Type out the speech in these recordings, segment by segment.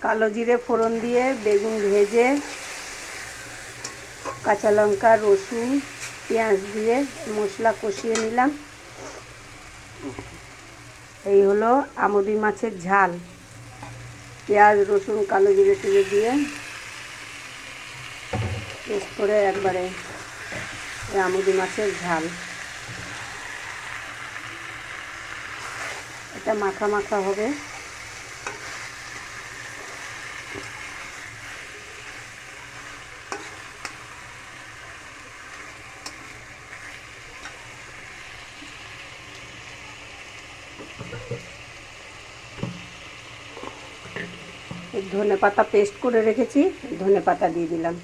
কালো জিরে ফোড়ন দিয়ে বেগুন ভেজে কাঁচা লঙ্কা রসুন পেঁয়াজ দিয়ে মশলা কষিয়ে নিলাম। এই হলো আমুদি মাছের ঝাল। পেঁয়াজ রসুন কালো জিরে টিরে দিয়ে পেস্ট করে একবারে আমুদি মাছের ঝাল। এটা মাখা মাখা হবে। ধনে পাতা পেস্ট করে রেখেছি, ধনে পাতা দিয়ে দিলাম।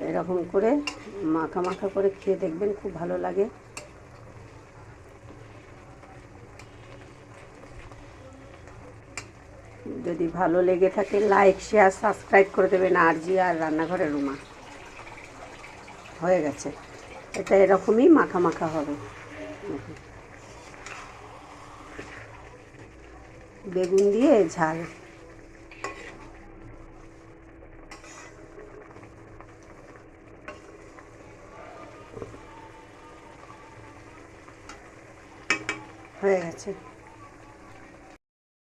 এরকম করে মাখা মাখা করে খেয়ে দেখবেন, খুব ভালো লাগে। যদি ভালো লেগে থাকে লাইক শেয়ার সাবস্ক্রাইব করে দেবেন। আরজি আর রান্নাঘরের রুমা হয়ে গেছে। এটা এরকমই মাখা মাখা হবে। বেগুন দিয়ে ঝাল। হয়ে গেছে।